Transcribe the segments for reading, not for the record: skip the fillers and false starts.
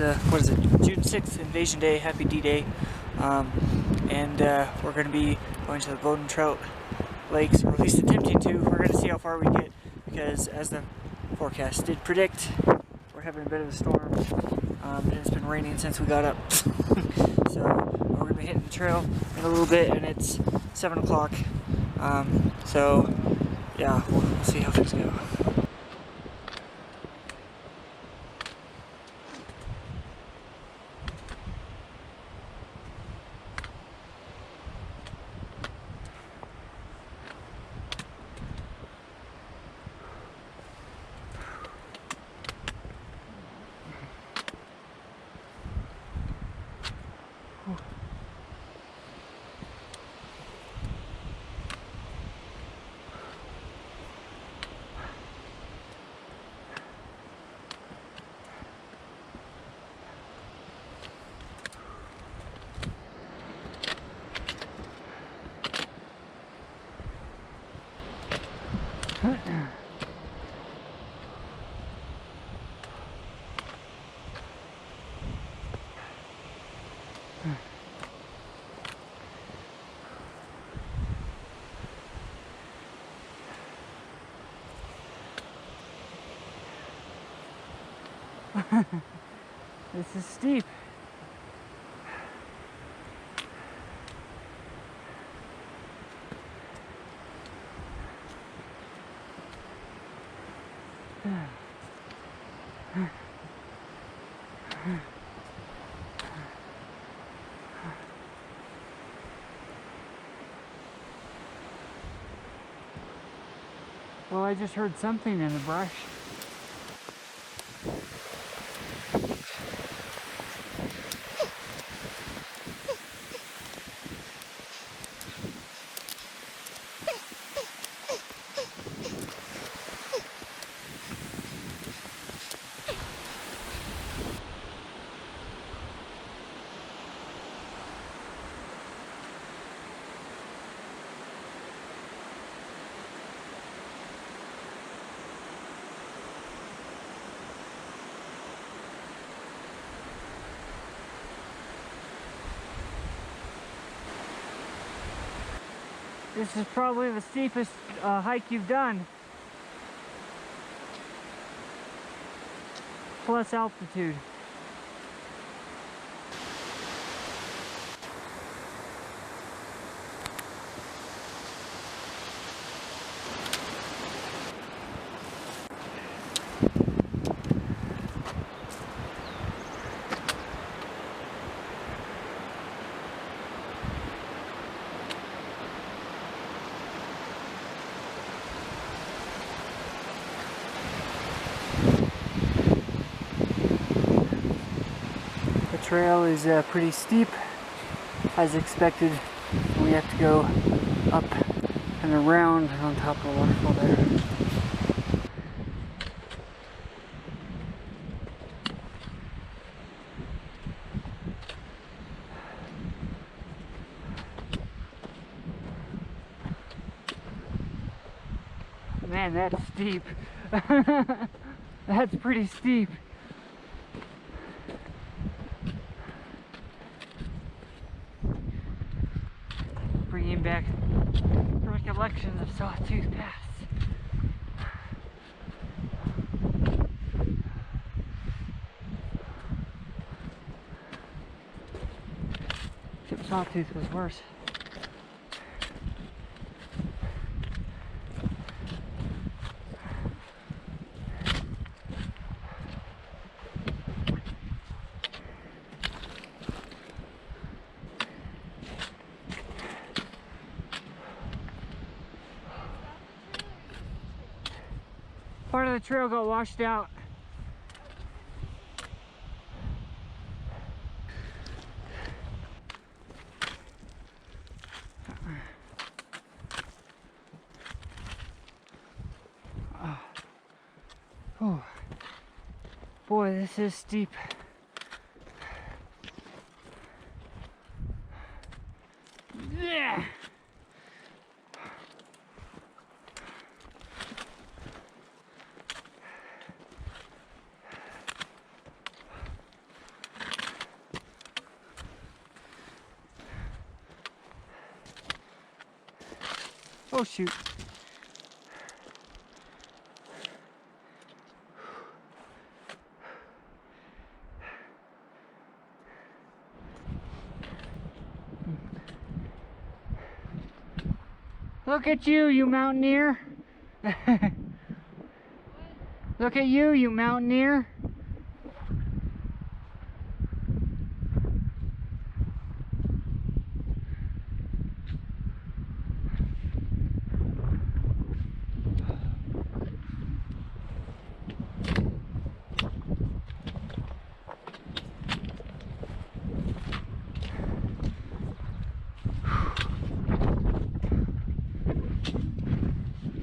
It's what is it? June 6th, Invasion Day. Happy D-Day. And we're going to be going to the Golden Trout Lakes, or at least attempting to. We're going to see how far we get, because as the forecast did predict, we're having a bit of a storm, and it's been raining since we got up. So we're going to be hitting the trail in a little bit, and it's 7 o'clock. So yeah, we'll see how things go. This is steep. Well, I just heard something in the brush. This is probably the steepest hike you've done. Plus altitude. The trail is pretty steep, as expected. We have to go up and around on top of the waterfall there. Man, that's steep. That's pretty steep. Bringing back recollections of Sawtooth Pass. Except Sawtooth was worse. Part of the trail got washed out. Oh, boy, this is steep. Yeah. Oh shoot. Look at you, you mountaineer. Look at you, you mountaineer.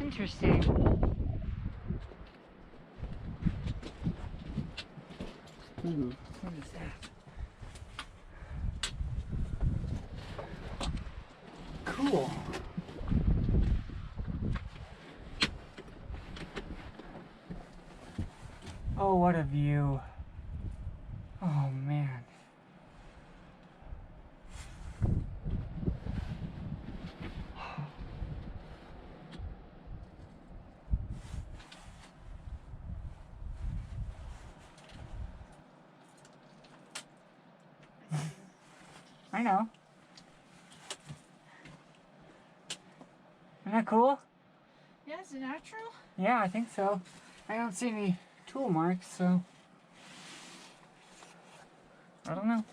Interesting. Ooh, what is that? Cool. Oh, what a view. Oh, man. I know. Isn't that cool? Yeah, is it natural? Yeah, I think so. I don't see any tool marks, so I don't know.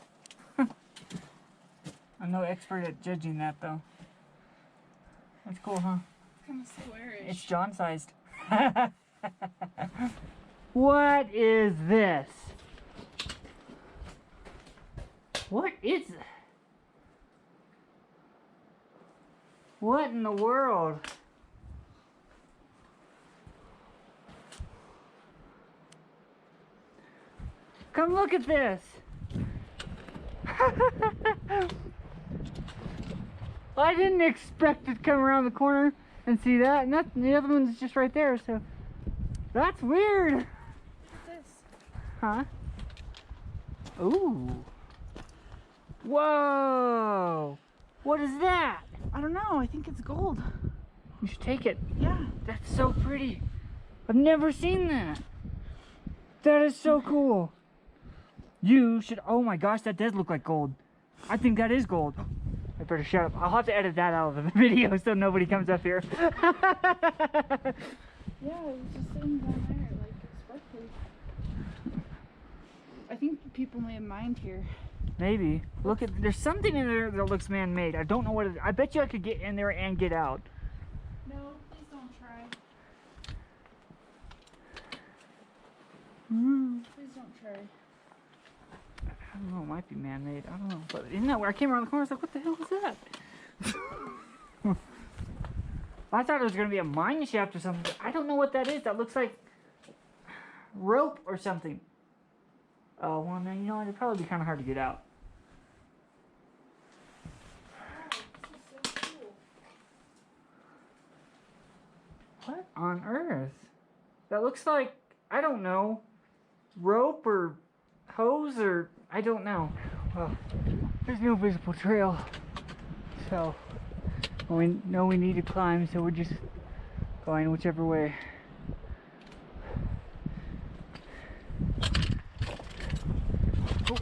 I'm no expert at judging that, though. That's cool, huh? It's kind of squarish. It's John-sized. What is this? What is it? What in the world? Come look at this. I didn't expect it to come around the corner and see that, and the other one's just right there, so that's weird. What's this? Huh? Ooh. Whoa! What is that? I don't know. I think it's gold. You should take it. Yeah. That's so pretty. I've never seen that. That is so cool. You should. Oh my gosh, that does look like gold. I think that is gold. I better shut up. I'll have to edit that out of the video so nobody comes up here. Yeah, it was just sitting down there, like, sparkly. I think people may have mined here. Maybe. Look at. There's something in there that looks man-made. I don't know what it is. I bet you I could get in there and get out. No, please don't try. Please don't try. I don't know, it might be man-made. I don't know. But isn't that where I came around the corner? I was like, what the hell is that? I thought it was going to be a mine shaft or something. But I don't know what that is. That looks like rope or something. Oh, well, then, you know, it'd probably be kind of hard to get out. Wow, this is so cool. What on earth? That looks like, I don't know, rope or hose or, I don't know. Well, there's no visible trail. So, we know we need to climb, so we're just going whichever way. Oh.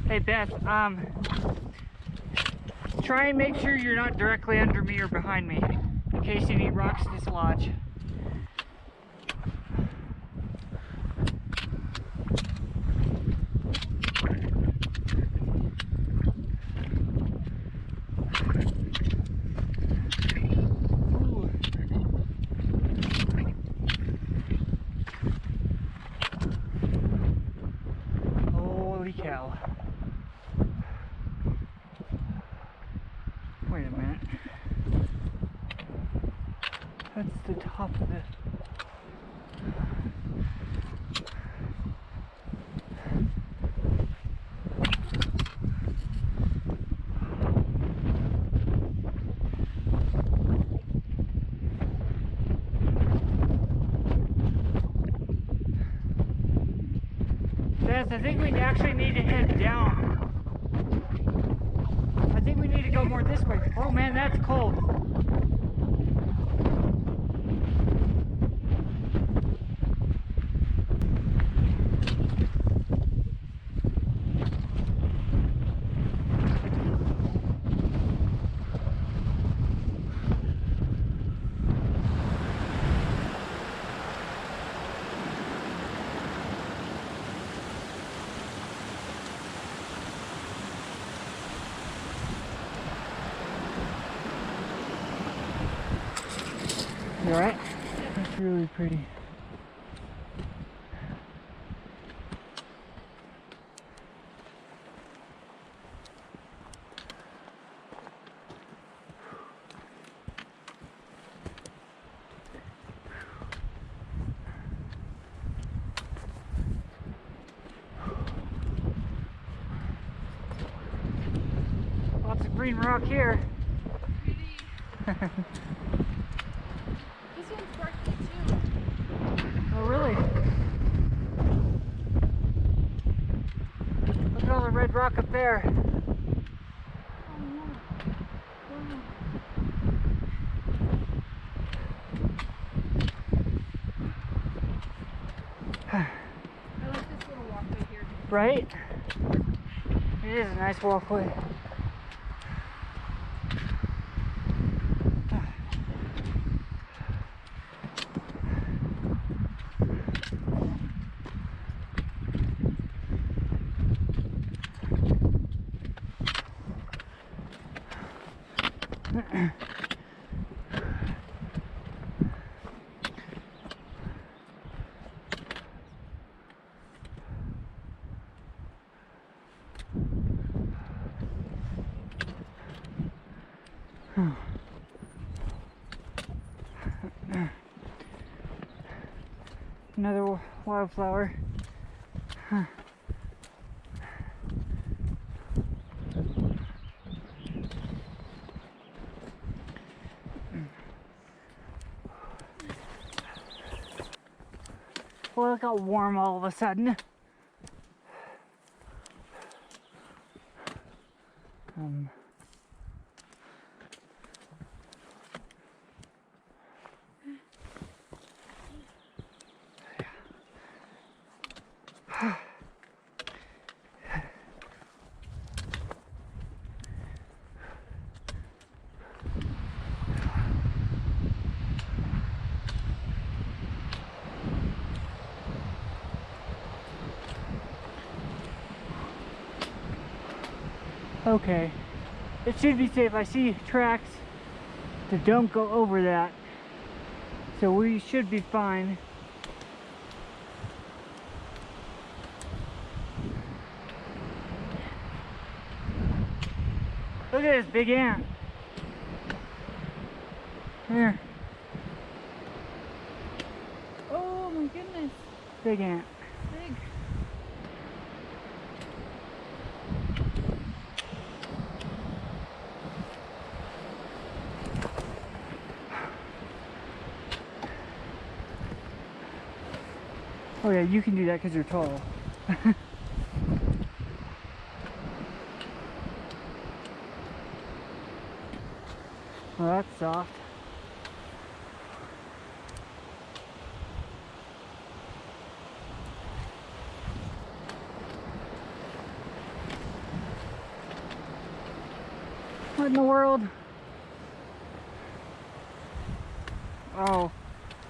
Hey Beth, try and make sure you're not directly under me or behind me, in case any rocks dislodge. Holy cow. Wait a minute. That's the top of the... Beth, I think we actually need to head down. I think we need to go go more this way. Oh man, that's cold. You alright? That's really pretty. Lots of green rock here. This one's sparkly too. Oh really? Look at all the red rock up there. Oh no. Wow. I like this little walkway here. Right? It is a nice walkway. Another wildflower. Well, it got warm all of a sudden. Okay, it should be safe. I see tracks that don't go over that, so we should be fine. Look at this big ant. Here. Oh my goodness. Big ant. Big. Oh yeah, you can do that because you're tall. Well, that's soft. What in the world? Oh,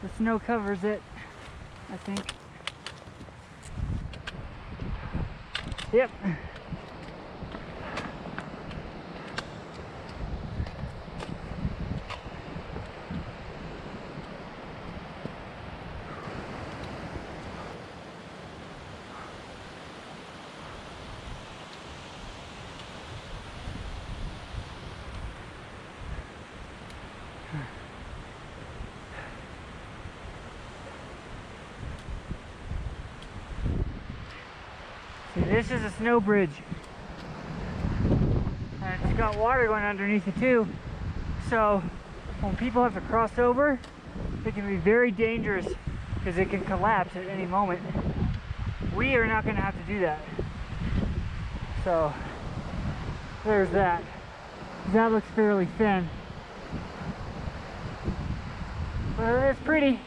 the snow covers it, I think. Yep. See, this is a snow bridge. And it's got water going underneath it too. So when people have to cross over, it can be very dangerous because it can collapse at any moment. We are not going to have to do that. So there's that. That looks fairly thin. But it's pretty.